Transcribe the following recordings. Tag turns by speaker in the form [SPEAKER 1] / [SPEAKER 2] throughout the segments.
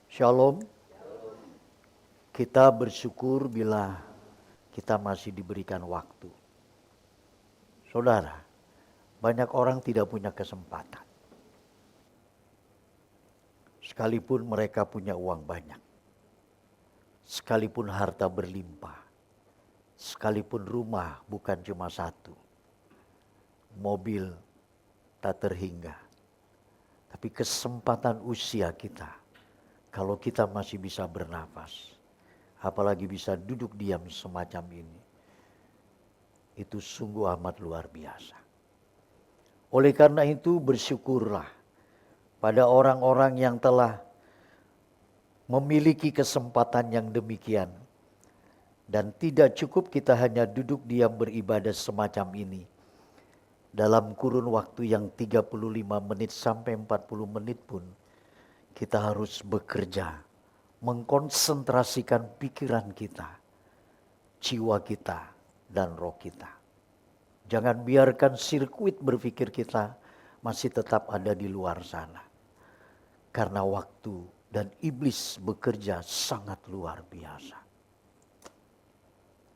[SPEAKER 1] Shalom. Kita bersyukur bila kita masih diberikan waktu. Saudara, banyak orang tidak punya kesempatan. Sekalipun mereka punya uang banyak. Sekalipun harta berlimpah. Sekalipun rumah bukan cuma satu. Mobil tak terhingga. Tapi kesempatan usia kita, kalau kita masih bisa bernafas, apalagi bisa duduk diam semacam ini, itu sungguh amat luar biasa. Oleh karena itu bersyukurlah pada orang-orang yang telah memiliki kesempatan yang demikian. Dan tidak cukup kita hanya duduk diam beribadah semacam ini. Dalam kurun waktu yang 35 menit sampai 40 menit pun kita harus bekerja, mengkonsentrasikan pikiran kita, jiwa kita, dan roh kita. Jangan biarkan sirkuit berpikir kita masih tetap ada di luar sana. Karena waktu dan iblis bekerja sangat luar biasa.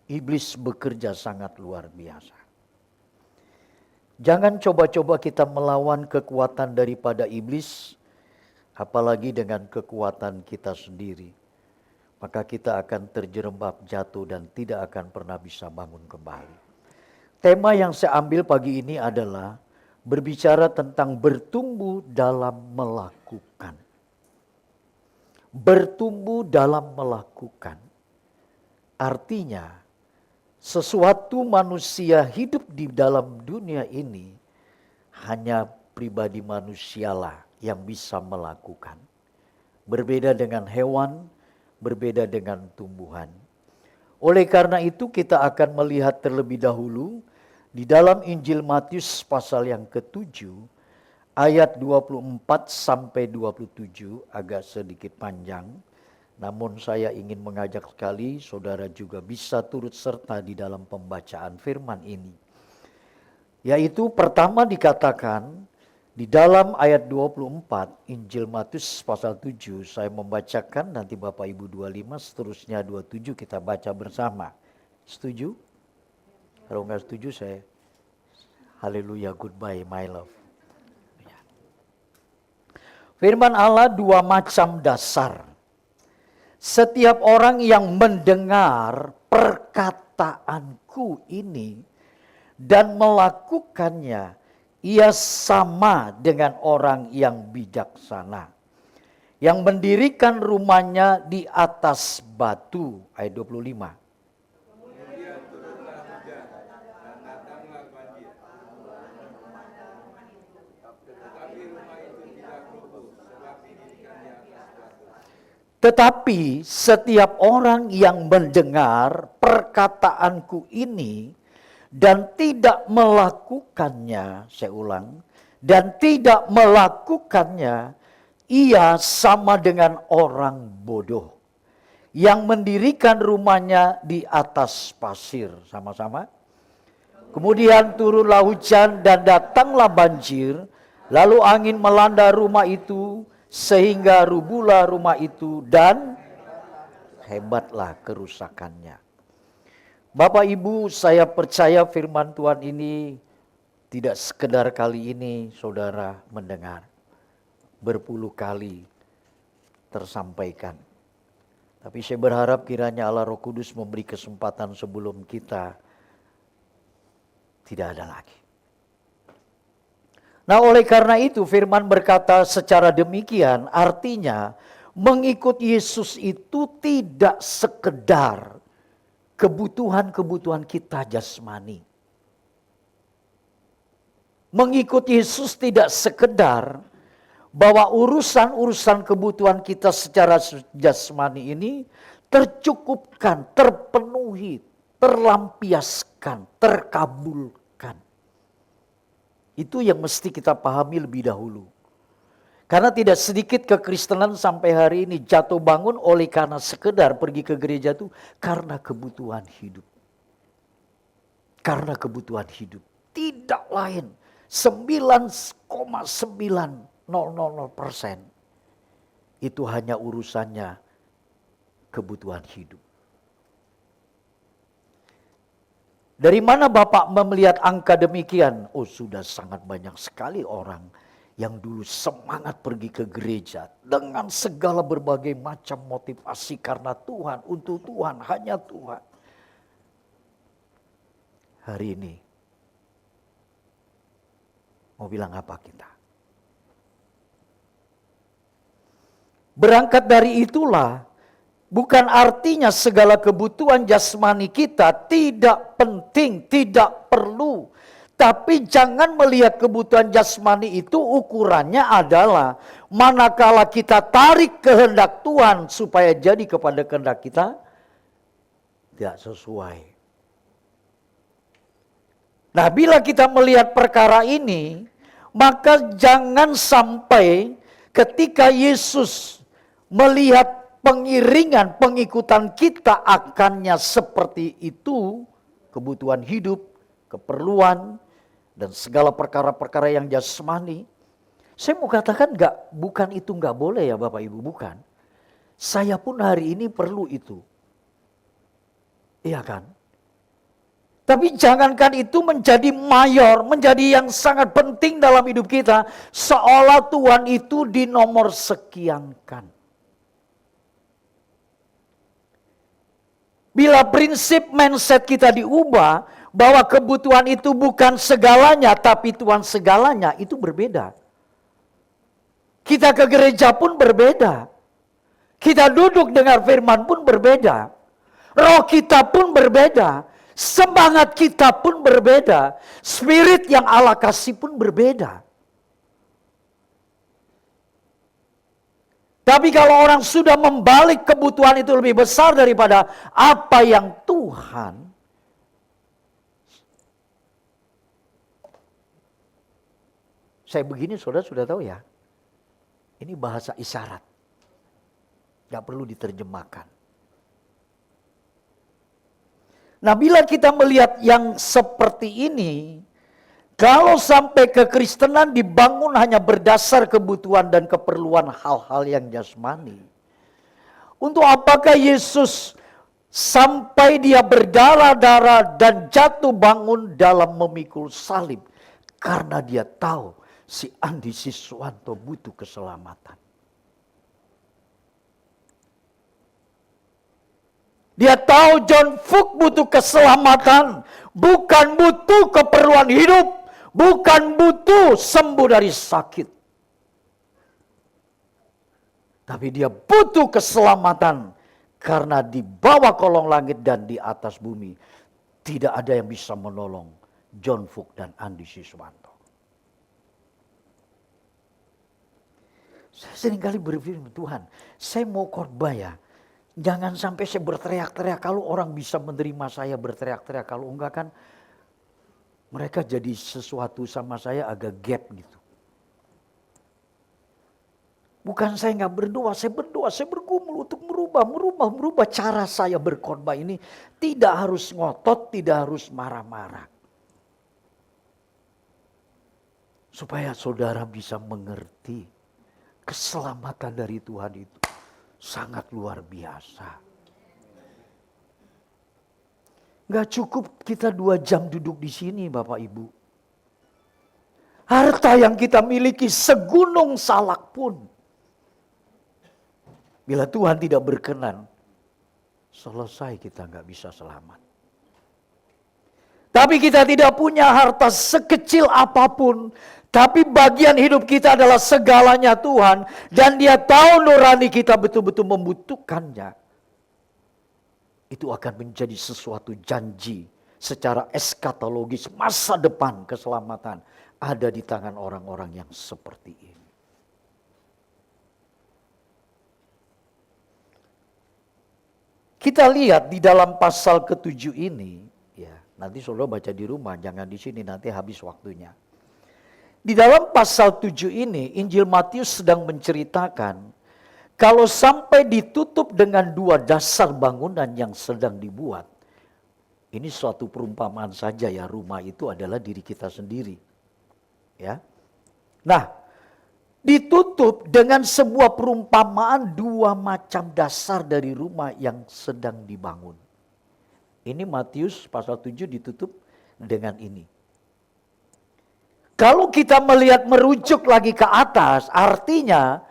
[SPEAKER 1] Iblis bekerja sangat luar biasa. Jangan coba-coba kita melawan kekuatan daripada iblis, apalagi dengan kekuatan kita sendiri. Maka kita akan terjerembab jatuh dan tidak akan pernah bisa bangun kembali. Tema yang saya ambil pagi ini adalah berbicara tentang bertumbuh dalam melakukan. Bertumbuh dalam melakukan. Artinya, sesuatu manusia hidup di dalam dunia ini hanya pribadi manusialah yang bisa melakukan. Berbeda dengan hewan, berbeda dengan tumbuhan. Oleh karena itu kita akan melihat terlebih dahulu di dalam Injil Matius pasal yang ke-7 ayat 24 sampai 27, agak sedikit panjang. Namun saya ingin mengajak sekali saudara juga bisa turut serta di dalam pembacaan firman ini. Yaitu pertama dikatakan di dalam ayat 24 Injil Matius pasal 7. Saya membacakan, nanti Bapak Ibu 25, seterusnya 27 kita baca bersama. Setuju? Kalau enggak setuju saya haleluya, goodbye my love. Firman Allah dua macam dasar. Setiap orang yang mendengar perkataanku ini dan melakukannya, ia sama dengan orang yang bijaksana, yang mendirikan rumahnya di atas batu. Ayat 25.
[SPEAKER 2] Kemudian turunlah hujan dan datanglah banjir. Tetapi rumah itu tidak rubuh sebab didirikan di atas batu.
[SPEAKER 1] Tetapi setiap orang yang mendengar perkataanku ini dan tidak melakukannya, saya ulang, dan tidak melakukannya, ia sama dengan orang bodoh yang mendirikan rumahnya di atas pasir. Sama-sama. Kemudian turunlah hujan dan datanglah banjir, lalu angin melanda rumah itu, sehingga rubuhlah rumah itu dan hebatlah kerusakannya. Bapak Ibu, saya percaya firman Tuhan ini tidak sekedar kali ini saudara mendengar. Berpuluh kali tersampaikan. Tapi saya berharap kiranya Allah Roh Kudus memberi kesempatan sebelum kita tidak ada lagi. Nah, oleh karena itu firman berkata secara demikian, artinya mengikut Yesus itu tidak sekedar kebutuhan-kebutuhan kita jasmani. Mengikut Yesus tidak sekedar bahwa urusan-urusan kebutuhan kita secara jasmani ini tercukupkan, terpenuhi, terlampiaskan, terkabulkan. Itu yang mesti kita pahami lebih dahulu. Karena tidak sedikit kekristenan sampai hari ini jatuh bangun oleh karena sekedar pergi ke gereja itu karena kebutuhan hidup. Karena kebutuhan hidup. Tidak lain 9,900% itu hanya urusannya kebutuhan hidup. Dari mana Bapak melihat angka demikian? Oh, sudah sangat banyak sekali orang yang dulu semangat pergi ke gereja dengan segala berbagai macam motivasi karena Tuhan, untuk Tuhan, hanya Tuhan. Hari ini mau bilang apa kita? Berangkat dari itulah, bukan artinya segala kebutuhan jasmani kita tidak penting, tidak perlu. Tapi jangan melihat kebutuhan jasmani itu ukurannya adalah manakala kita tarik kehendak Tuhan supaya jadi kepada kehendak kita, tidak sesuai. Nah, bila kita melihat perkara ini, maka jangan sampai ketika Yesus melihat pengiringan, pengikutan kita akannya seperti itu, kebutuhan hidup, keperluan, dan segala perkara-perkara yang jasmani. Saya mau katakan bukan itu nggak boleh ya Bapak Ibu, bukan. Saya pun hari ini perlu itu. Iya kan? Tapi jangankan itu menjadi mayor, menjadi yang sangat penting dalam hidup kita. Seolah Tuhan itu dinomor sekiankan. Bila prinsip mindset kita diubah, bahwa kebutuhan itu bukan segalanya, tapi Tuhan segalanya, itu berbeda. Kita ke gereja pun berbeda. Kita duduk dengar firman pun berbeda. Roh kita pun berbeda. Semangat kita pun berbeda. Spirit yang Allah kasih pun berbeda. Tapi kalau orang sudah membalik kebutuhan itu lebih besar daripada apa yang Tuhan, saya begini saudara sudah tahu ya, ini bahasa isyarat. Gak perlu diterjemahkan. Nah, bila kita melihat yang seperti ini, kalau sampai kekristenan dibangun hanya berdasar kebutuhan dan keperluan hal-hal yang jasmani. Untuk apakah Yesus sampai dia berdarah-darah dan jatuh bangun dalam memikul salib? Karena dia tahu si Andi Siswanto butuh keselamatan. Dia tahu John Fuk butuh keselamatan, bukan butuh keperluan hidup, bukan butuh sembuh dari sakit. Tapi dia butuh keselamatan karena di bawah kolong langit dan di atas bumi tidak ada yang bisa menolong John Fuk dan Andi Siswanto. Saya seringkali berpikir, Tuhan, saya mau khotbah ya. Jangan sampai saya berteriak-teriak. Kalau orang bisa menerima saya berteriak-teriak. Kalau enggak kan mereka jadi sesuatu sama saya agak gap gitu. Bukan saya enggak berdoa, saya bergumul untuk merubah cara saya berkhotbah ini. Tidak harus ngotot, tidak harus marah-marah. Supaya saudara bisa mengerti keselamatan dari Tuhan itu sangat luar biasa. Gak cukup kita 2 jam duduk di sini Bapak Ibu. Harta yang kita miliki segunung salak pun, bila Tuhan tidak berkenan, selesai kita gak bisa selamat. Tapi kita tidak punya harta sekecil apapun. Tapi bagian hidup kita adalah segalanya Tuhan. Dan dia tahu nurani kita betul-betul membutuhkannya. Itu akan menjadi sesuatu janji secara eskatologis. Masa depan keselamatan ada di tangan orang-orang yang seperti ini. Kita lihat di dalam pasal ke-7 ini. Ya, nanti saudara baca di rumah, jangan di sini nanti habis waktunya. Di dalam pasal 7 ini, Injil Matius sedang menceritakan, kalau sampai ditutup dengan 2 dasar bangunan yang sedang dibuat, ini suatu perumpamaan saja ya, rumah itu adalah diri kita sendiri. Ya. Nah, ditutup dengan sebuah perumpamaan dua macam dasar dari rumah yang sedang dibangun. Ini Matius pasal 7 ditutup dengan ini. Kalau kita melihat merujuk lagi ke atas, artinya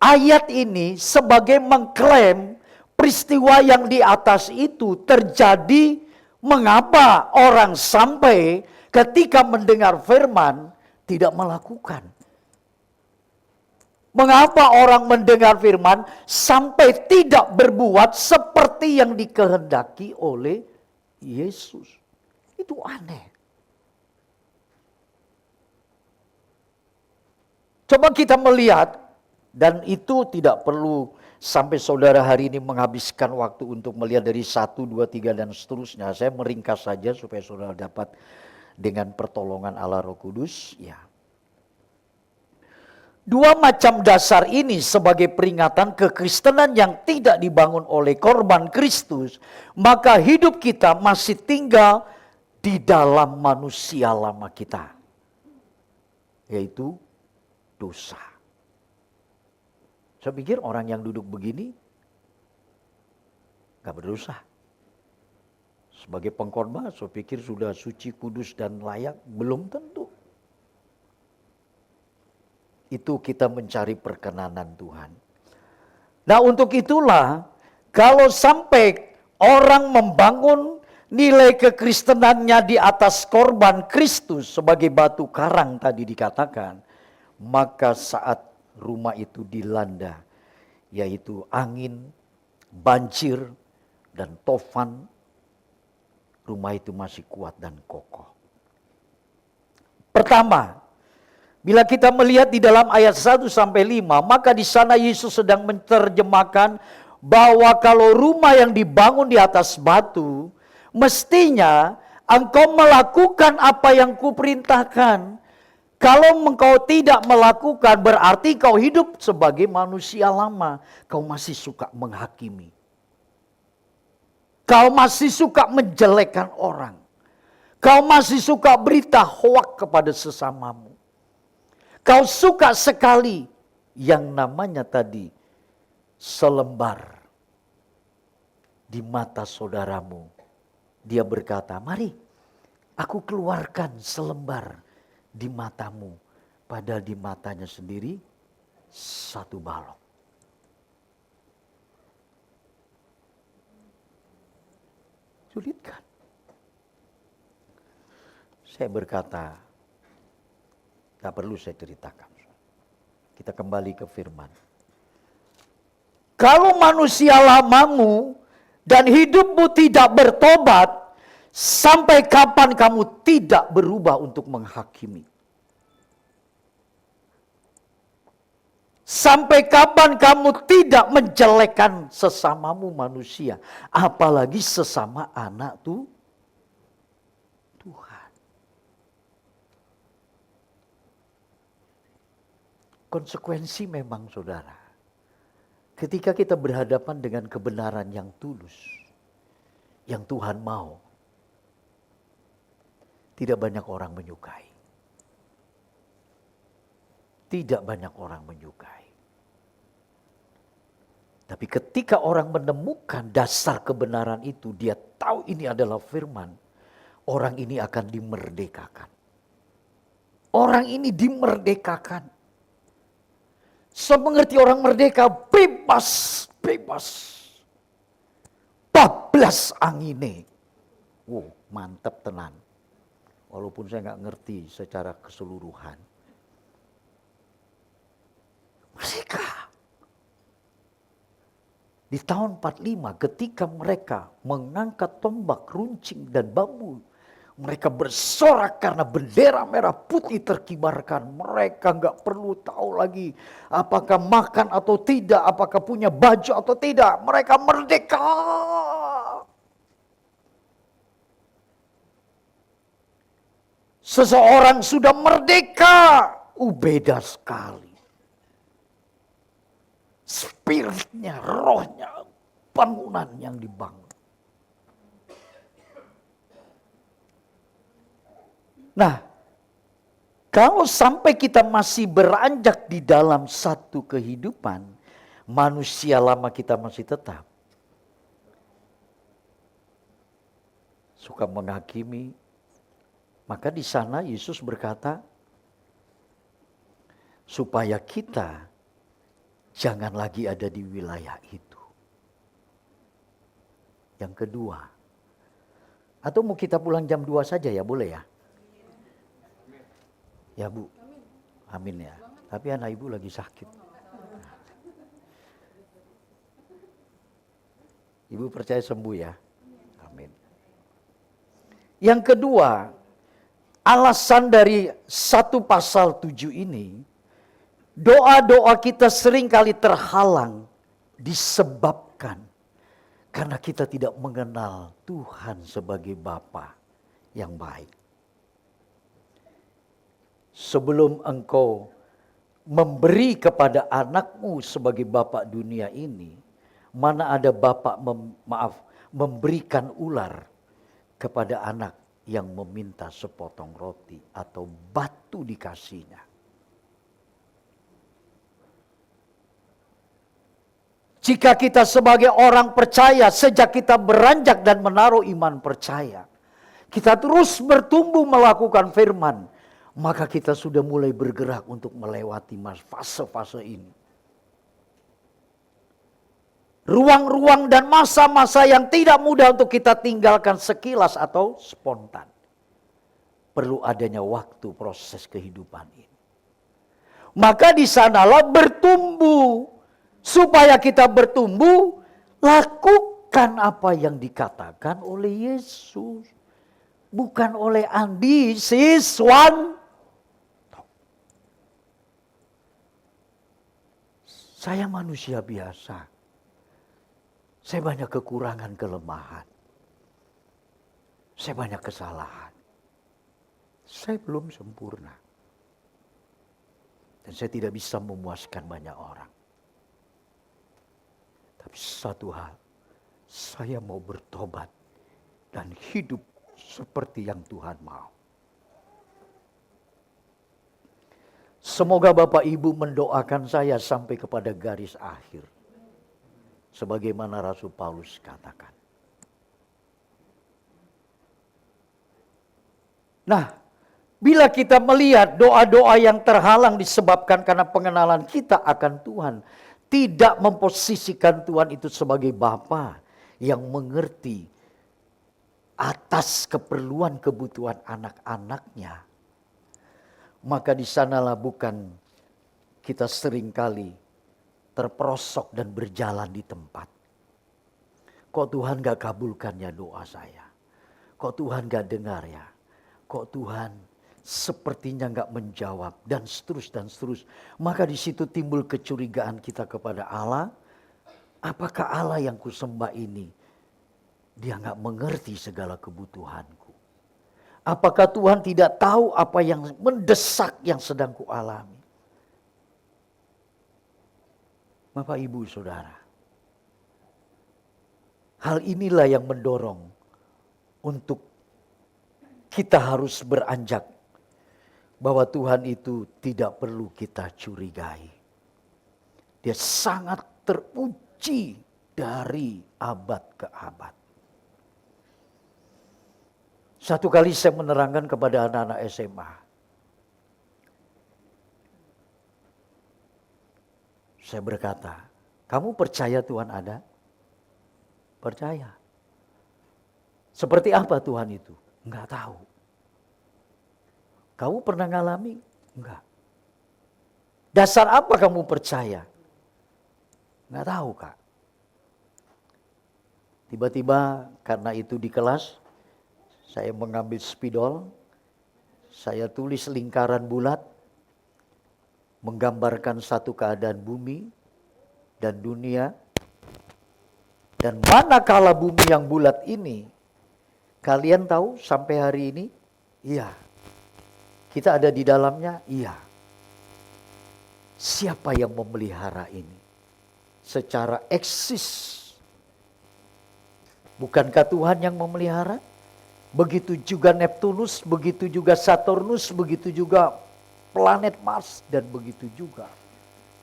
[SPEAKER 1] ayat ini sebagai mengklaim peristiwa yang di atas itu terjadi. Mengapa orang sampai ketika mendengar firman tidak melakukan? Mengapa orang mendengar firman sampai tidak berbuat seperti yang dikehendaki oleh Yesus? Itu aneh. Coba kita melihat, dan itu tidak perlu sampai saudara hari ini menghabiskan waktu untuk melihat dari 1, 2, 3 dan seterusnya. Saya meringkas saja supaya saudara dapat dengan pertolongan Allah Roh Kudus. Ya. Dua macam dasar ini sebagai peringatan kekristenan yang tidak dibangun oleh korban Kristus, maka hidup kita masih tinggal di dalam manusia lama kita, yaitu dosa. Saya pikir orang yang duduk begini gak berdosa. Sebagai pengkhotbah saya pikir sudah suci, kudus dan layak. Belum tentu. Itu kita mencari perkenanan Tuhan. Nah untuk itulah kalau sampai orang membangun nilai kekristenannya di atas korban Kristus sebagai batu karang tadi dikatakan, maka saat rumah itu dilanda, yaitu angin, banjir, dan tofan, rumah itu masih kuat dan kokoh. Pertama, bila kita melihat di dalam ayat 1-5, maka di sana Yesus sedang menerjemahkan bahwa kalau rumah yang dibangun di atas batu, mestinya engkau melakukan apa yang kuperintahkan. Kalau engkau tidak melakukan, berarti kau hidup sebagai manusia lama. Kau masih suka menghakimi. Kau masih suka menjelekkan orang. Kau masih suka berita hoak kepada sesamamu. Kau suka sekali yang namanya tadi selembar di mata saudaramu. Dia berkata, mari aku keluarkan selembar di matamu, padahal di matanya sendiri satu balok. Sulit kan? Saya berkata, tak perlu saya ceritakan. Kita kembali ke firman. Kalau manusia lamamu dan hidupmu tidak bertobat, sampai kapan kamu tidak berubah untuk menghakimi? Sampai kapan kamu tidak menjelekkan sesamamu manusia, apalagi sesama anak Tuhan. Konsekuensi memang saudara, ketika kita berhadapan dengan kebenaran yang tulus, yang Tuhan mau, tidak banyak orang menyukai. Tidak banyak orang menyukai. Tapi ketika orang menemukan dasar kebenaran itu, dia tahu ini adalah firman, orang ini akan dimerdekakan. Orang ini dimerdekakan. Semengerti orang merdeka, bebas. Bablas angine. Wow, mantap tenan. Walaupun saya nggak ngerti secara keseluruhan. Mereka di tahun 45 ketika mereka mengangkat tombak, runcing dan bambu, mereka bersorak karena bendera merah putih terkibarkan. Mereka nggak perlu tahu lagi apakah makan atau tidak, apakah punya baju atau tidak. Mereka merdeka. Seseorang sudah merdeka, beda sekali. Spiritnya, rohnya, bangunan yang dibangun. Nah, Kalau sampai kita masih beranjak di dalam satu kehidupan, manusia lama kita masih tetap suka menghakimi. Maka di sana Yesus berkata, supaya kita jangan lagi ada di wilayah itu. Yang kedua, atau mau kita pulang jam 2 saja ya, boleh ya? Ya Bu, amin ya. Tapi anak ibu lagi sakit. Ibu percaya sembuh ya? Amin. Yang kedua, alasan dari 1 pasal 7 ini, doa-doa kita seringkali terhalang disebabkan karena kita tidak mengenal Tuhan sebagai Bapa yang baik. Sebelum engkau memberi kepada anakmu sebagai bapak dunia ini, mana ada bapak memberikan ular kepada anak yang meminta sepotong roti atau batu dikasihnya. Jika kita sebagai orang percaya, sejak kita beranjak dan menaruh iman percaya, kita terus bertumbuh melakukan firman, maka kita sudah mulai bergerak untuk melewati fase-fase ini. Ruang-ruang dan masa-masa yang tidak mudah untuk kita tinggalkan sekilas atau spontan. Perlu adanya waktu proses kehidupan ini. Maka di sanalah bertumbuh. Supaya kita bertumbuh, lakukan apa yang dikatakan oleh Yesus. Bukan oleh Andi, siswan. Saya manusia biasa. Saya banyak kekurangan, kelemahan. Saya banyak kesalahan. Saya belum sempurna. Dan saya tidak bisa memuaskan banyak orang. Tapi satu hal, saya mau bertobat dan hidup seperti yang Tuhan mau. Semoga Bapak Ibu mendoakan saya sampai kepada garis akhir. Sebagaimana Rasul Paulus katakan. Nah, bila kita melihat doa-doa yang terhalang disebabkan karena pengenalan kita akan Tuhan, tidak memposisikan Tuhan itu sebagai Bapa yang mengerti atas keperluan kebutuhan anak-anaknya, maka di sanalah bukan kita seringkali terperosok dan berjalan di tempat. Kok Tuhan gak kabulkan ya doa saya? Kok Tuhan gak dengar ya? Kok Tuhan sepertinya gak menjawab? Dan seterus. Maka di situ timbul kecurigaan kita kepada Allah. Apakah Allah yang kusembah ini, Dia gak mengerti segala kebutuhanku? Apakah Tuhan tidak tahu apa yang mendesak yang sedang kualami? Bapak, Ibu, Saudara, hal inilah yang mendorong untuk kita harus beranjak bahwa Tuhan itu tidak perlu kita curigai. Dia sangat teruji dari abad ke abad. Satu kali saya menerangkan kepada anak-anak SMA. Saya berkata, kamu percaya Tuhan ada? Percaya. Seperti apa Tuhan itu? Enggak tahu. Kamu pernah ngalami? Enggak. Dasar apa kamu percaya? Enggak tahu, Kak. Tiba-tiba karena itu di kelas, saya mengambil spidol, saya tulis lingkaran bulat, menggambarkan satu keadaan bumi dan dunia. Dan manakala bumi yang bulat ini, kalian tahu sampai hari ini? Iya. Kita ada di dalamnya? Iya. Siapa yang memelihara ini? Secara eksis. Bukankah Tuhan yang memelihara? Begitu juga Neptunus, begitu juga Saturnus, begitu juga planet Mars, dan begitu juga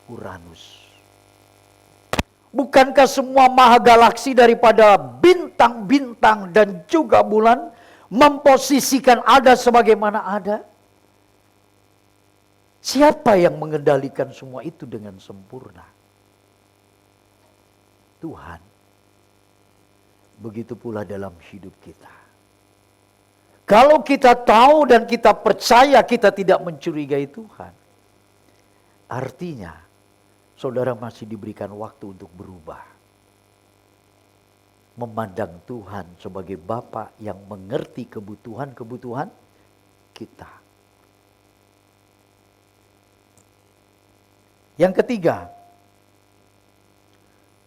[SPEAKER 1] Uranus. Bukankah semua maha galaksi daripada bintang-bintang dan juga bulan memposisikan ada sebagaimana ada? Siapa yang mengendalikan semua itu dengan sempurna? Tuhan. Begitu pula dalam hidup kita. Kalau kita tahu dan kita percaya kita tidak mencurigai Tuhan, artinya saudara masih diberikan waktu untuk berubah. Memandang Tuhan sebagai Bapa yang mengerti kebutuhan-kebutuhan kita. Yang ketiga,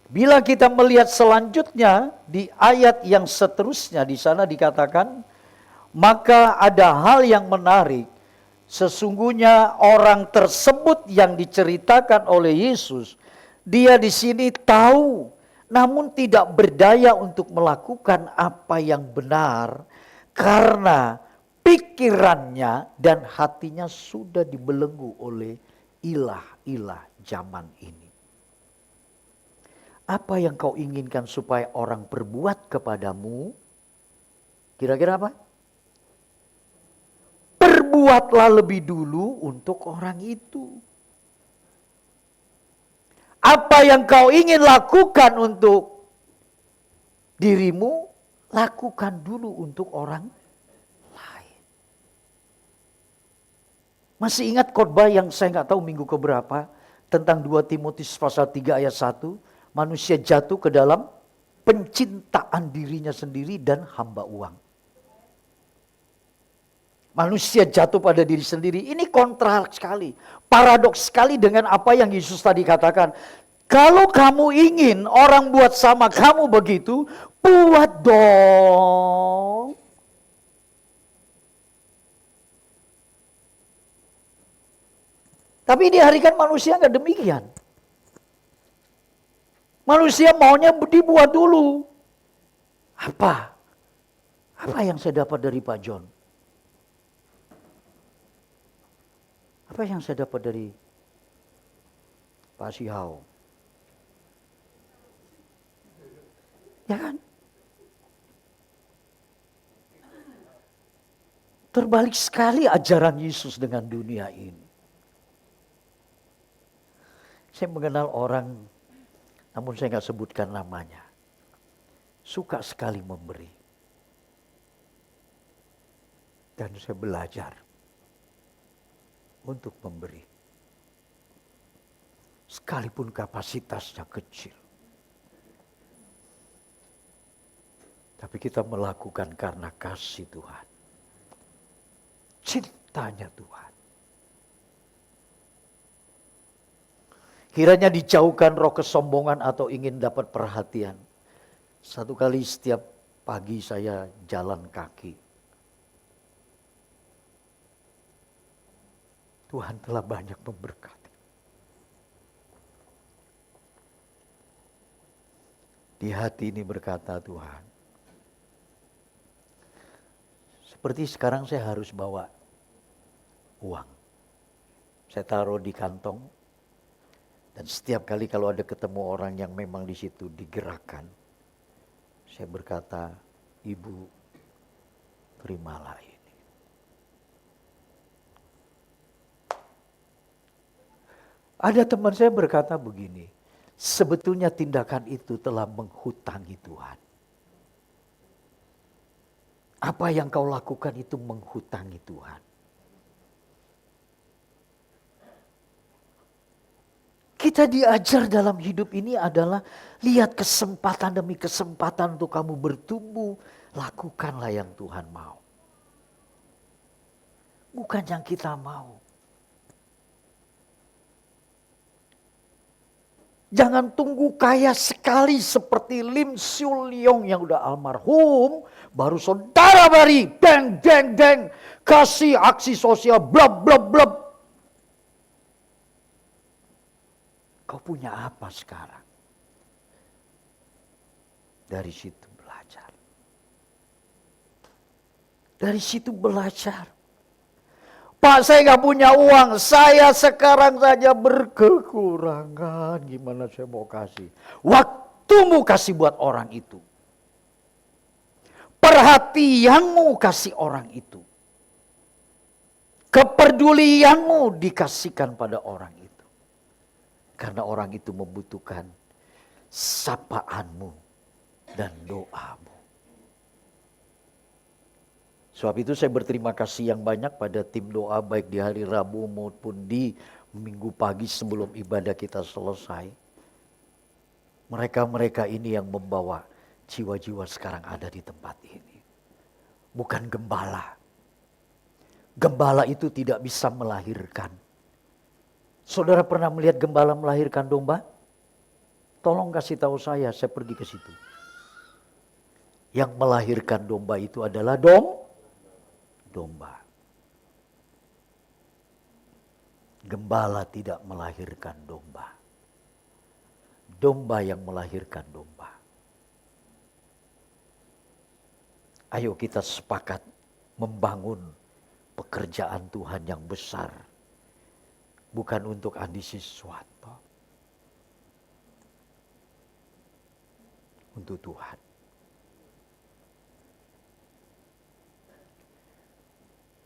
[SPEAKER 1] bila kita melihat selanjutnya di ayat yang seterusnya, di sana dikatakan, maka ada hal yang menarik. Sesungguhnya orang tersebut yang diceritakan oleh Yesus, dia di sini tahu, namun tidak berdaya untuk melakukan apa yang benar, karena pikirannya dan hatinya sudah dibelenggu oleh ilah-ilah zaman ini. Apa yang kau inginkan supaya orang perbuat kepadamu? Kira-kira apa? Perbuatlah lebih dulu untuk orang itu. Apa yang kau ingin lakukan untuk dirimu, lakukan dulu untuk orang lain. Masih ingat khotbah yang saya nggak tahu minggu keberapa tentang 2 Timotius pasal 3 ayat 1? Manusia jatuh ke dalam pencintaan dirinya sendiri dan hamba uang. Manusia jatuh pada diri sendiri. Ini kontra sekali. Paradoks sekali dengan apa yang Yesus tadi katakan. Kalau kamu ingin orang buat sama kamu begitu, buat dong. Tapi di hari kan manusia nggak demikian. Manusia maunya dibuat dulu. Apa? Apa yang saya dapat dari Pak John? Apa yang saya dapat dari Pak Sihau? Ya kan? Terbalik sekali ajaran Yesus dengan dunia ini. Saya mengenal orang, namun saya nggak sebutkan namanya. Suka sekali memberi. Dan saya belajar untuk memberi. Sekalipun kapasitasnya kecil. Tapi kita melakukan karena kasih Tuhan. Cintanya Tuhan. Kiranya dijauhkan roh kesombongan atau ingin dapat perhatian. Satu kali setiap pagi saya jalan kaki. Tuhan telah banyak memberkati. Di hati ini berkata Tuhan, seperti sekarang saya harus bawa uang. Saya taruh di kantong. Dan setiap kali kalau ada ketemu orang yang memang di situ digerakkan, saya berkata, Ibu, terimalah ini. Ada teman saya berkata begini, sebetulnya tindakan itu telah menghutangi Tuhan. Apa yang kau lakukan itu menghutangi Tuhan. Kita diajar dalam hidup ini adalah lihat kesempatan demi kesempatan untuk kamu bertumbuh. Lakukanlah yang Tuhan mau. Bukan yang kita mau. Jangan tunggu kaya sekali seperti Lim Siu Leong yang udah almarhum. Baru saudara bari, deng, deng, deng. Kasih aksi sosial, blab, blab, blab. Kau punya apa sekarang? Dari situ belajar. Dari situ belajar. Pak, saya nggak punya uang, saya sekarang saja berkekurangan. Gimana saya mau kasih? Waktumu kasih buat orang itu. Perhatianmu kasih orang itu. Kepedulianmu dikasihkan pada orang itu. Karena orang itu membutuhkan sapaanmu dan doamu. Sebab itu saya berterima kasih yang banyak pada tim doa baik di hari Rabu maupun di Minggu pagi sebelum ibadah kita selesai. Mereka-mereka ini yang membawa jiwa-jiwa sekarang ada di tempat ini. Bukan gembala. Gembala itu tidak bisa melahirkan. Saudara pernah melihat gembala melahirkan domba? Tolong kasih tahu saya pergi ke situ. Yang melahirkan domba itu adalah domba. Gembala tidak melahirkan domba. Domba yang melahirkan domba. Ayo kita sepakat membangun pekerjaan Tuhan yang besar. Bukan untuk Andi Siswanto. Untuk Tuhan.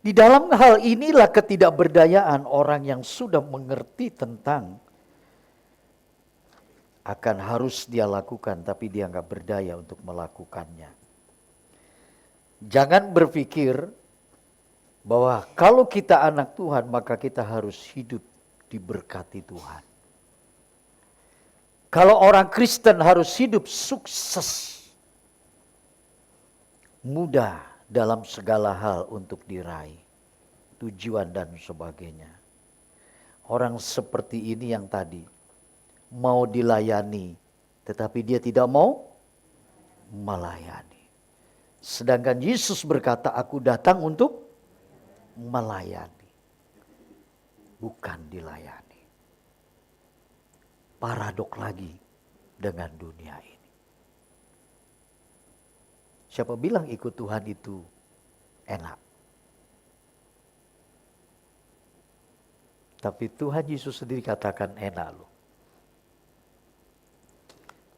[SPEAKER 1] Di dalam hal inilah ketidakberdayaan orang yang sudah mengerti tentang akan harus dia lakukan, tapi dia nggak berdaya untuk melakukannya. Jangan berpikir bahwa kalau kita anak Tuhan maka kita harus hidup diberkati Tuhan. Kalau orang Kristen harus hidup sukses, mudah dalam segala hal untuk diraih, tujuan dan sebagainya. Orang seperti ini yang tadi mau dilayani, tetapi dia tidak mau melayani. Sedangkan Yesus berkata, aku datang untuk melayani, bukan dilayani. Paradok lagi dengan dunia ini. Siapa bilang ikut Tuhan itu enak? Tapi Tuhan Yesus sendiri katakan enak loh.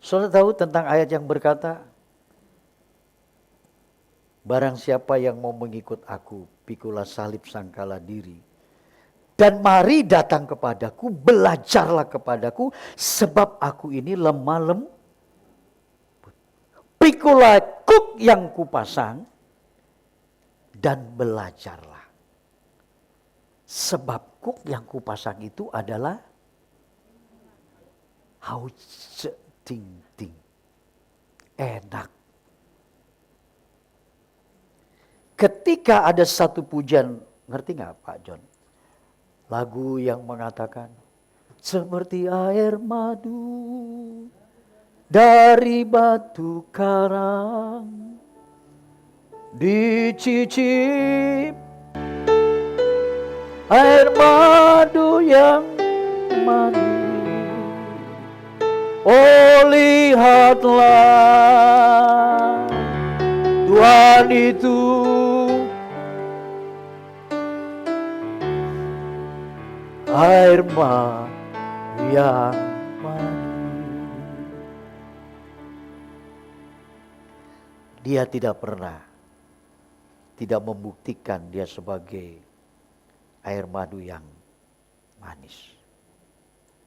[SPEAKER 1] Saudara tahu tentang ayat yang berkata, barang siapa yang mau mengikut aku, pikulah salib sangkala diri. Dan mari datang kepadaku, belajarlah kepadaku, sebab aku ini lemah lembut. Pikulah kuk yang kupasang, dan belajarlah. Sebab kuk yang kupasang itu adalah hau ting ting, enak. Ketika ada satu pujian, ngerti gak Pak John? Lagu yang mengatakan, seperti air madu dari batu karang, dicicip air madu yang manis. Oh lihatlah Tuhan itu air madu yang manis. Dia tidak pernah tidak membuktikan dia sebagai air madu yang manis.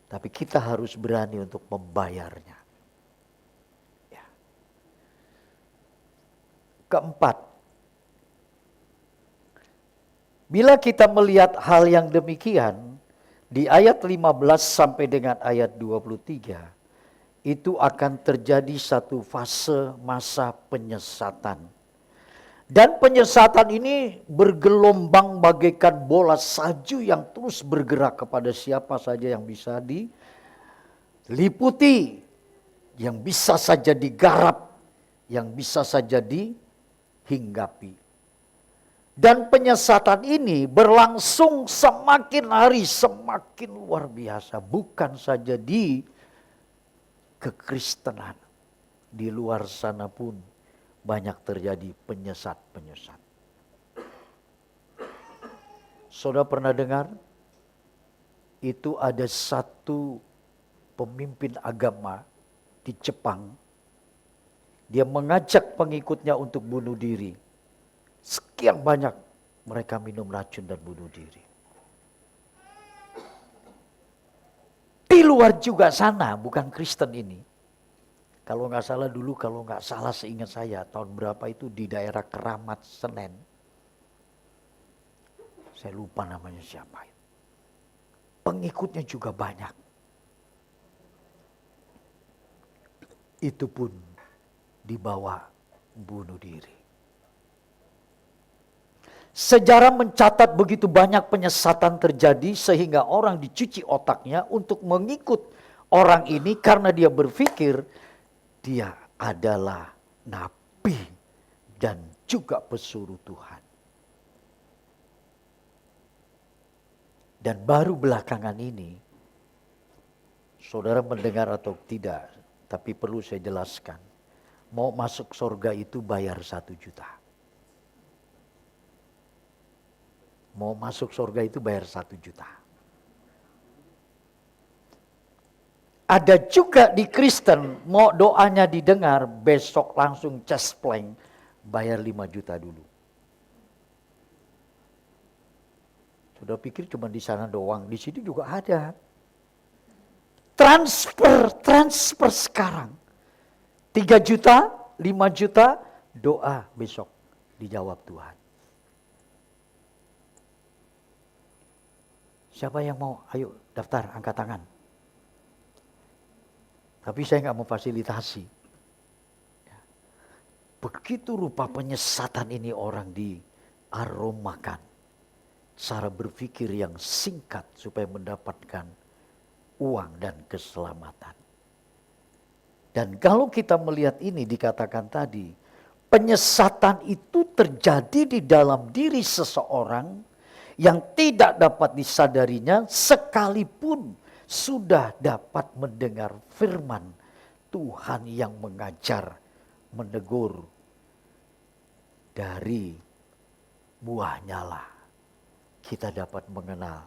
[SPEAKER 1] Tapi kita harus berani untuk membayarnya. Ya. Keempat, bila kita melihat hal yang demikian, di ayat 15 sampai dengan ayat 23, itu akan terjadi satu fase masa penyesatan. Dan penyesatan ini bergelombang bagaikan bola salju yang terus bergerak kepada siapa saja yang bisa diliputi, yang bisa saja digarap, yang bisa saja dihinggapi. Dan penyesatan ini berlangsung semakin hari semakin luar biasa. Bukan saja di kekristenan, di luar sana pun banyak terjadi penyesat-penyesat. Saudara pernah dengar? Itu ada satu pemimpin agama di Jepang. Dia mengajak pengikutnya untuk bunuh diri. Sekian banyak mereka minum racun dan bunuh diri. Di luar juga sana, bukan Kristen ini. Kalau nggak salah dulu, kalau nggak salah seingat saya, tahun berapa itu di daerah Keramat Senen. Saya lupa namanya siapa. Pengikutnya juga banyak. Itu pun dibawa bunuh diri. Sejarah mencatat begitu banyak penyesatan terjadi sehingga orang dicuci otaknya untuk mengikut orang ini karena dia berpikir dia adalah nabi dan juga pesuruh Tuhan. Dan baru belakangan ini, saudara mendengar atau tidak, tapi perlu saya jelaskan. Mau masuk surga itu bayar 1 juta. Mau masuk surga itu bayar 1 juta. Ada juga di Kristen, mau doanya didengar, besok langsung cespleng, bayar 5 juta dulu. Sudah pikir cuma di sana doang, di sini juga ada. Transfer sekarang. 3 juta, 5 juta, doa besok dijawab Tuhan. Siapa yang mau? Ayo daftar, angkat tangan. Tapi saya nggak mau fasilitasi. Begitu rupa penyesatan ini orang diaromakan. Cara berpikir yang singkat supaya mendapatkan uang dan keselamatan. Dan kalau kita melihat ini dikatakan tadi, penyesatan itu terjadi di dalam diri seseorang yang tidak dapat disadarinya sekalipun sudah dapat mendengar firman Tuhan yang mengajar, menegur. Dari buahnya lah kita dapat mengenal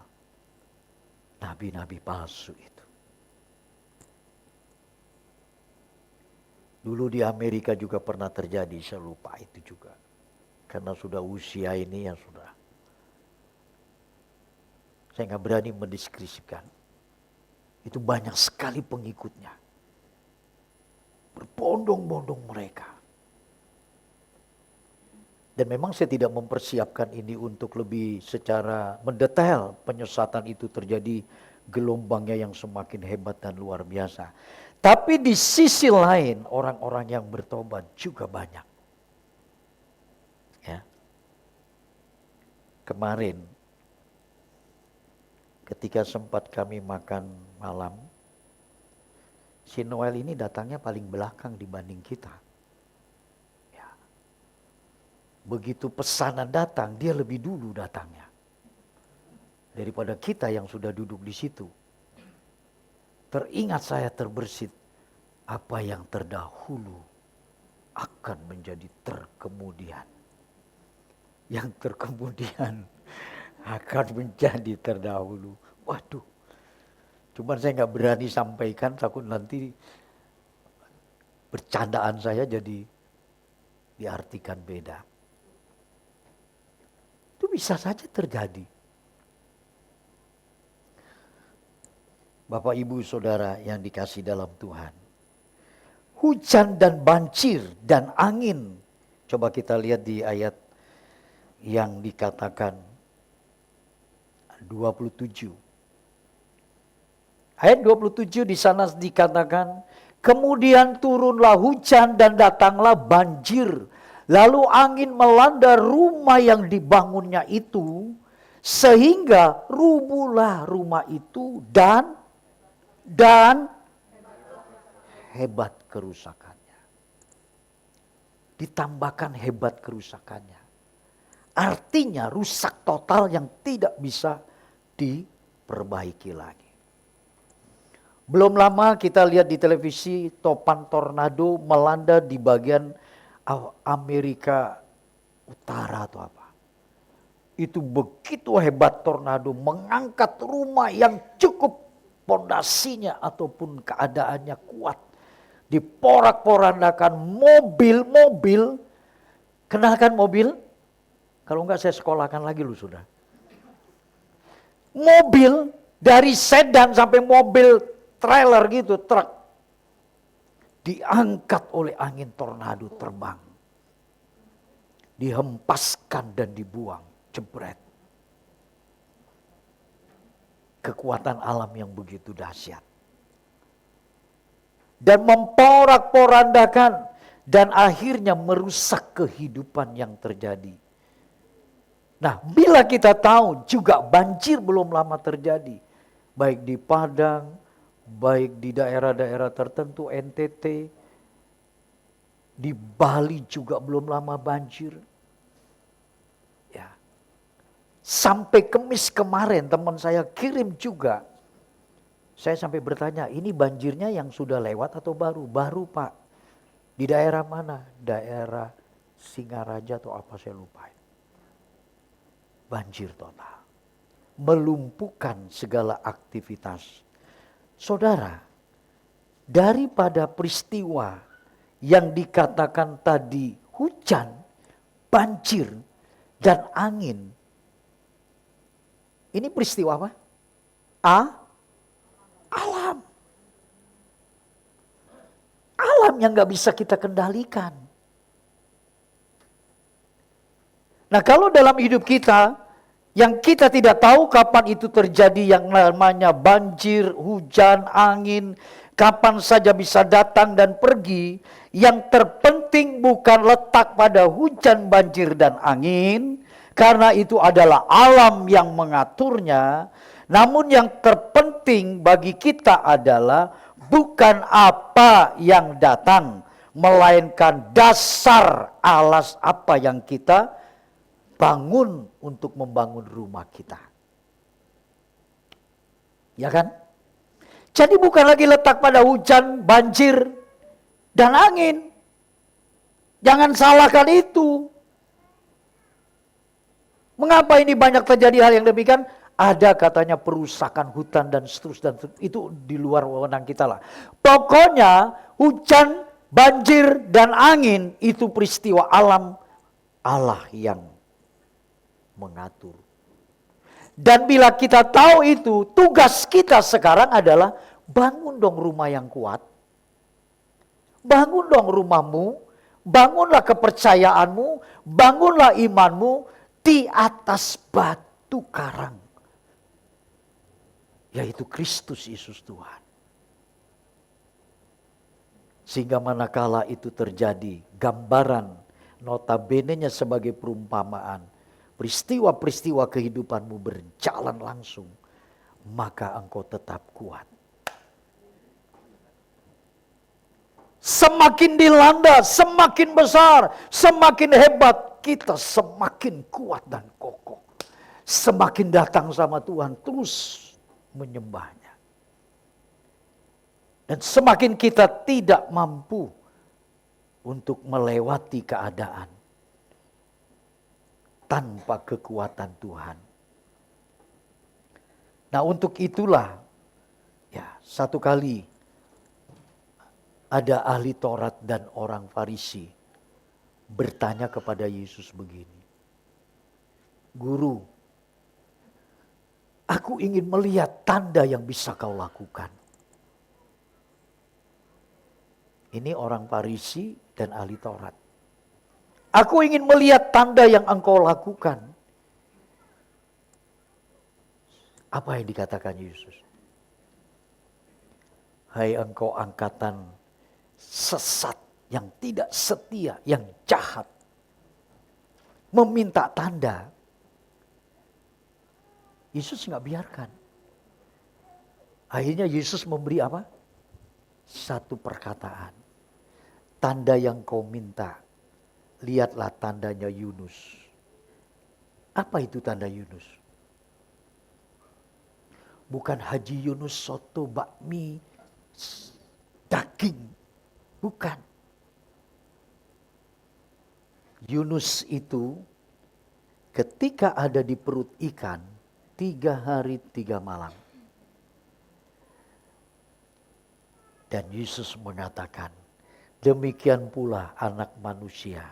[SPEAKER 1] nabi-nabi palsu itu. Dulu di Amerika juga pernah terjadi, saya lupa itu juga. Karena sudah usia ini yang sudah. Saya nggak berani mendeskripsikan. Itu banyak sekali pengikutnya. Berbondong-bondong mereka. Dan memang saya tidak mempersiapkan ini untuk lebih secara mendetail. Penyesatan itu terjadi, gelombangnya yang semakin hebat dan luar biasa. Tapi di sisi lain orang-orang yang bertobat juga banyak. Ya. Kemarin ketika sempat kami makan malam, si Noel ini datangnya paling belakang dibanding kita. Ya. Begitu pesanan datang, dia lebih dulu datangnya. Daripada kita yang sudah duduk di situ. Teringat saya terbersit, apa yang terdahulu akan menjadi terkemudian. Yang terkemudian akan menjadi terdahulu. Waduh, cuman saya nggak berani sampaikan, takut nanti bercandaan saya jadi diartikan beda. Itu bisa saja terjadi. Bapak, Ibu, Saudara yang dikasih dalam Tuhan. Hujan dan banjir dan angin. Coba kita lihat di ayat yang dikatakan 27. Ayat 27 di sana dikatakan, kemudian turunlah hujan dan datanglah banjir. Lalu angin melanda rumah yang dibangunnya itu, sehingga rubuhlah rumah itu dan hebat kerusakannya. Ditambahkan hebat kerusakannya. Artinya rusak total yang tidak bisa diperbaiki lagi. Belum lama kita lihat di televisi topan tornado melanda di bagian Amerika Utara atau apa. Itu begitu hebat tornado, mengangkat rumah yang cukup pondasinya ataupun keadaannya kuat. Diporak-porandakan mobil-mobil. Kenalkan mobil? Kalau enggak saya sekolahkan lagi lu sudah. Mobil dari sedan sampai mobil trailer gitu, truk. Diangkat oleh angin tornado terbang. Dihempaskan dan dibuang, jebret. Kekuatan alam yang begitu dahsyat. Dan memporak-porandakan dan akhirnya merusak kehidupan yang terjadi. Nah, bila kita tahu juga banjir belum lama terjadi, baik di Padang, baik di daerah-daerah tertentu NTT, di Bali juga belum lama banjir. Ya. Sampai Kamis kemarin teman saya kirim juga. Saya sampai bertanya, ini banjirnya yang sudah lewat atau baru? Baru Pak. Di daerah mana? Daerah Singaraja atau apa saya lupa. Banjir total. Melumpuhkan segala aktivitas. Saudara, daripada peristiwa yang dikatakan tadi hujan, banjir, dan angin. Ini peristiwa apa? Alam. Alam yang gak bisa kita kendalikan. Nah, kalau dalam hidup kita, yang kita tidak tahu kapan itu terjadi yang namanya banjir, hujan, angin, kapan saja bisa datang dan pergi, yang terpenting bukan letak pada hujan, banjir, dan angin, karena itu adalah alam yang mengaturnya. Namun yang terpenting bagi kita adalah bukan apa yang datang, melainkan dasar alas apa yang kita bangun untuk membangun rumah kita. Ya kan? Jadi bukan lagi letak pada hujan, banjir, dan angin. Jangan salahkan itu. Mengapa ini banyak terjadi hal yang demikian? Ada katanya perusakan hutan dan seterusnya. Itu di luar wewenang kita lah. Pokoknya hujan, banjir, dan angin itu peristiwa alam Allah yang mengatur. Dan bila kita tahu itu, tugas kita sekarang adalah bangun dong rumah yang kuat. Bangun dong rumahmu, bangunlah kepercayaanmu, bangunlah imanmu di atas batu karang. Yaitu Kristus Yesus Tuhan. Sehingga manakala itu terjadi, gambaran notabene-nya sebagai perumpamaan, peristiwa-peristiwa kehidupanmu berjalan langsung, maka engkau tetap kuat. Semakin dilanda, semakin besar, semakin hebat, kita semakin kuat dan kokoh. Semakin datang sama Tuhan, terus menyembahnya. Dan semakin kita tidak mampu untuk melewati keadaan tanpa kekuatan Tuhan. Nah, untuk itulah ya, satu kali ada ahli Taurat dan orang Farisi bertanya kepada Yesus begini, "Guru, aku ingin melihat tanda yang bisa kau lakukan." Ini orang Farisi dan ahli Taurat. "Aku ingin melihat tanda yang engkau lakukan." Apa yang dikatakan Yesus? "Hai engkau angkatan sesat, yang tidak setia, yang jahat, meminta tanda." Yesus nggak biarkan. Akhirnya Yesus memberi apa? Satu perkataan. "Tanda yang kau minta, lihatlah tandanya Yunus." Apa itu tanda Yunus? Bukan Haji Yunus soto bakmi daging. Bukan. Yunus itu ketika ada di perut ikan 3 hari 3 malam. Dan Yesus mengatakan, demikian pula anak manusia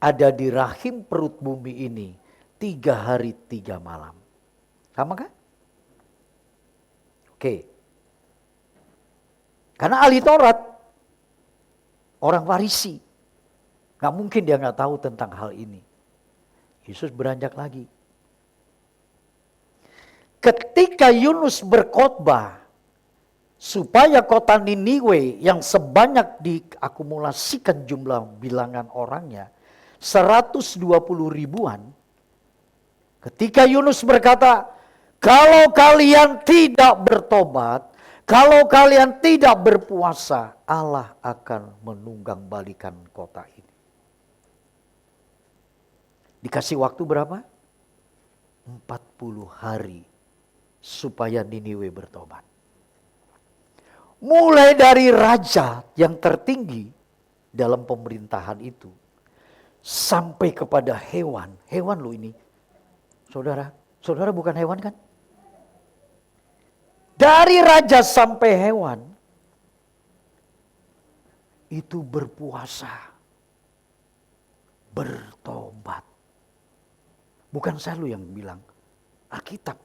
[SPEAKER 1] ada di rahim perut bumi ini 3 hari 3 malam. Sama kan? Oke. Karena ahli Taurat, orang Farisi, gak mungkin dia gak tahu tentang hal ini. Yesus beranjak lagi. Ketika Yunus berkhotbah supaya kota Niniwe yang sebanyak diakumulasikan jumlah bilangan orangnya 120 ribuan. Ketika Yunus berkata, kalau kalian tidak bertobat, kalau kalian tidak berpuasa, Allah akan menunggang balikan kota ini. Dikasih waktu berapa? 40 hari supaya Niniwe bertobat. Mulai dari raja yang tertinggi dalam pemerintahan itu, sampai kepada hewan. Hewan loh ini. Saudara bukan hewan kan? Dari raja sampai hewan, itu berpuasa. Bertobat. Bukan saya lu yang bilang, Alkitab.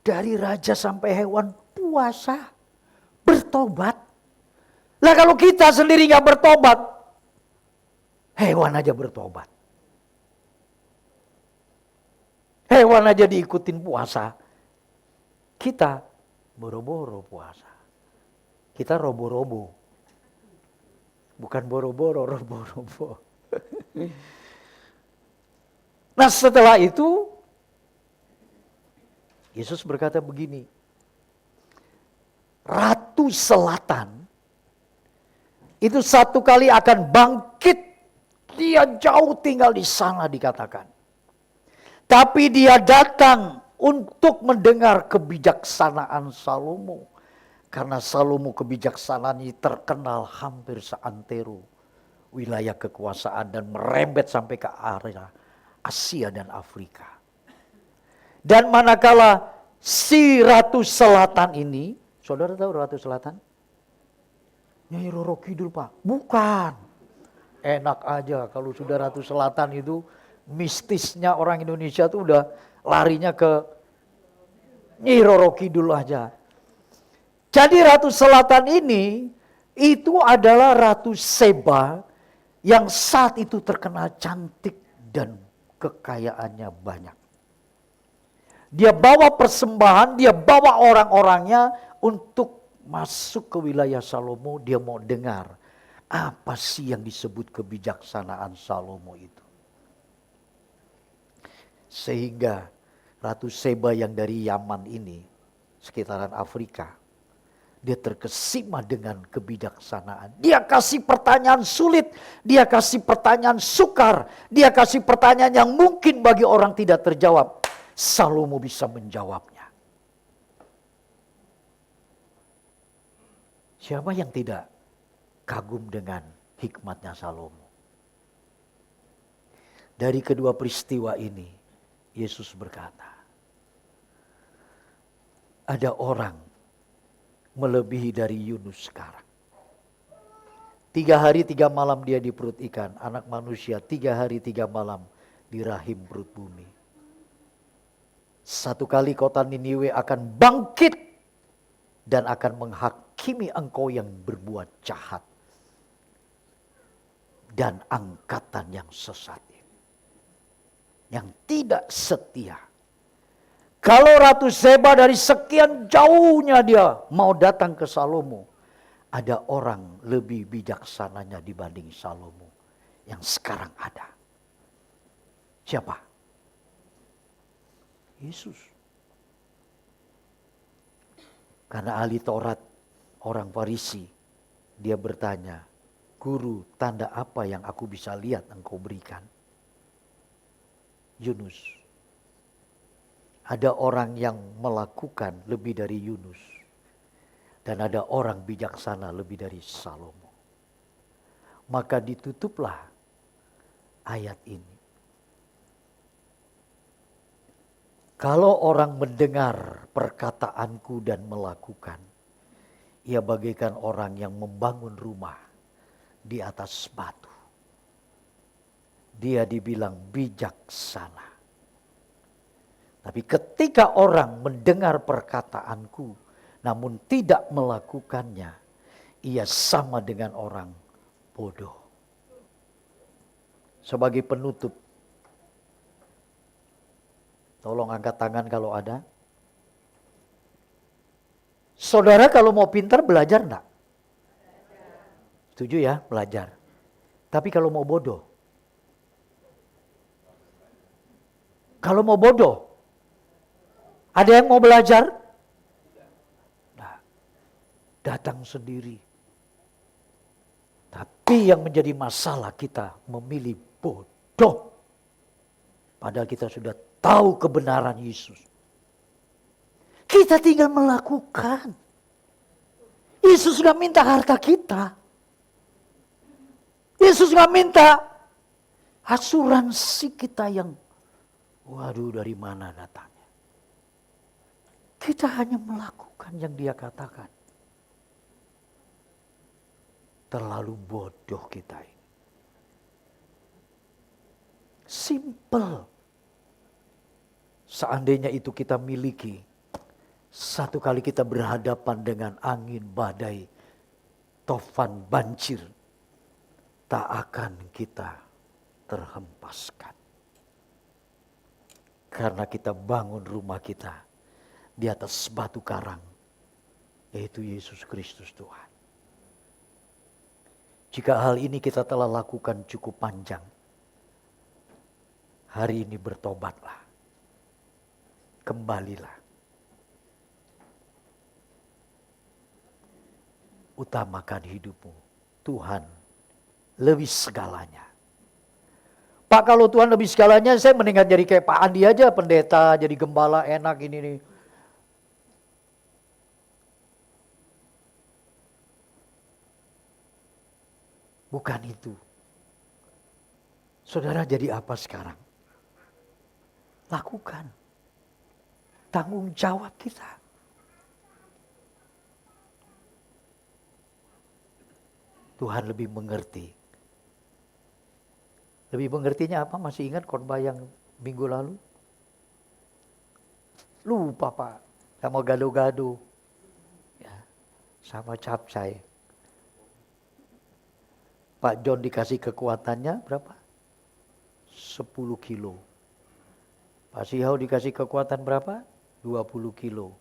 [SPEAKER 1] Dari raja sampai hewan puasa. Bertobat. Lah kalau kita sendiri gak bertobat, hewan aja bertobat. Hewan aja diikutin puasa. Kita boro-boro puasa. Kita robo-robo. Bukan boro-boro, robo-robo. Nah setelah itu, Yesus berkata begini, Ratu Selatan itu satu kali akan bangkit. Dia jauh tinggal di sana dikatakan. Tapi dia datang untuk mendengar kebijaksanaan Salomo. Karena Salomo kebijaksanaan ini terkenal hampir seantero wilayah kekuasaan dan merembet sampai ke area Asia dan Afrika. Dan manakala si Ratu Selatan ini, saudara tahu Ratu Selatan? Nyai Roro Kidul Pak. Bukan. Enak aja kalau sudah Ratu Selatan itu mistisnya orang Indonesia tuh udah larinya ke Nyai Roro Kidul aja. Jadi Ratu Selatan ini itu adalah Ratu Seba yang saat itu terkenal cantik dan kekayaannya banyak. Dia bawa persembahan, dia bawa orang-orangnya untuk masuk ke wilayah Salomo. Dia mau dengar apa sih yang disebut kebijaksanaan Salomo itu. Sehingga Ratu Seba yang dari Yaman ini, sekitaran Afrika, dia terkesima dengan kebijaksanaan. Dia kasih pertanyaan sulit, dia kasih pertanyaan sukar, dia kasih pertanyaan yang mungkin bagi orang tidak terjawab. Salomo bisa menjawabnya. Siapa yang tidak kagum dengan hikmatnya Salomo? Dari kedua peristiwa ini, Yesus berkata, ada orang melebihi dari Yunus sekarang. 3 hari 3 malam dia di perut ikan, anak manusia 3 hari 3 malam di rahim perut bumi. Satu kali kota Niniwe akan bangkit dan akan menghakimi engkau yang berbuat jahat dan angkatan yang sesat ini, yang tidak setia. Kalau Ratu Seba dari sekian jauhnya dia mau datang ke Salomo, ada orang lebih bijaksananya dibanding Salomo yang sekarang ada. Siapa? Yesus. Karena ahli Taurat, orang Farisi, dia bertanya, Guru, tanda apa yang aku bisa lihat engkau berikan? Yunus. Ada orang yang melakukan lebih dari Yunus. Dan ada orang bijaksana lebih dari Salomo. Maka ditutuplah ayat ini. Kalau orang mendengar perkataanku dan melakukan, ia bagaikan orang yang membangun rumah di atas batu. Dia dibilang bijaksana. Tapi ketika orang mendengar perkataanku, namun tidak melakukannya, ia sama dengan orang bodoh. Sebagai penutup, tolong angkat tangan kalau ada. Saudara kalau mau pintar belajar enggak? Setuju ya, belajar. Tapi kalau mau bodoh? Kalau mau bodoh? Ada yang mau belajar? Nah, datang sendiri. Tapi yang menjadi masalah kita memilih bodoh. Padahal kita sudah tahu kebenaran Yesus. Kita tinggal melakukan. Yesus gak minta harta kita. Yesus gak minta asuransi kita yang waduh dari mana datangnya. Kita hanya melakukan yang dia katakan. Terlalu bodoh kita ini. Simple. Seandainya itu kita miliki, satu kali kita berhadapan dengan angin badai, tofan banjir, tak akan kita terhempaskan. Karena kita bangun rumah kita di atas batu karang, yaitu Yesus Kristus Tuhan. Jika hal ini kita telah lakukan cukup panjang, hari ini bertobatlah. Kembalilah. Utamakan hidupmu. Tuhan lebih segalanya. Pak, kalau Tuhan lebih segalanya, saya mendingan jadi kayak Pak Andi aja, pendeta, jadi gembala, enak ini nih. Bukan itu. Saudara jadi apa sekarang? Lakukan. Tanggung jawab kita. Tuhan lebih mengerti. Lebih mengertinya apa? Masih ingat khotbah yang minggu lalu? Lupa Pak. Sama gado-gado. Ya, sama capcay. Pak John dikasih kekuatannya berapa? 10 kilo. Pak Sihau dikasih kekuatan berapa? 20 kilo.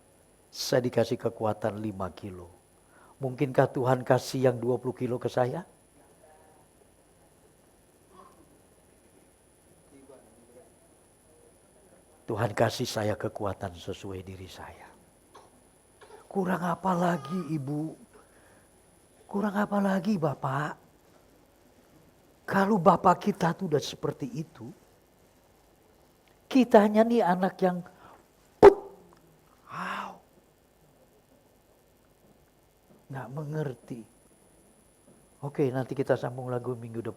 [SPEAKER 1] Saya dikasih kekuatan 5 kilo. Mungkinkah Tuhan kasih yang 20 kilo ke saya? Tuhan kasih saya kekuatan sesuai diri saya. Kurang apa lagi Ibu? Kurang apa lagi Bapak? Kalau Bapak kita tuh udah seperti itu, kitanya nih anak yang nggak mengerti. Oke, nanti kita sambung lagu minggu depan.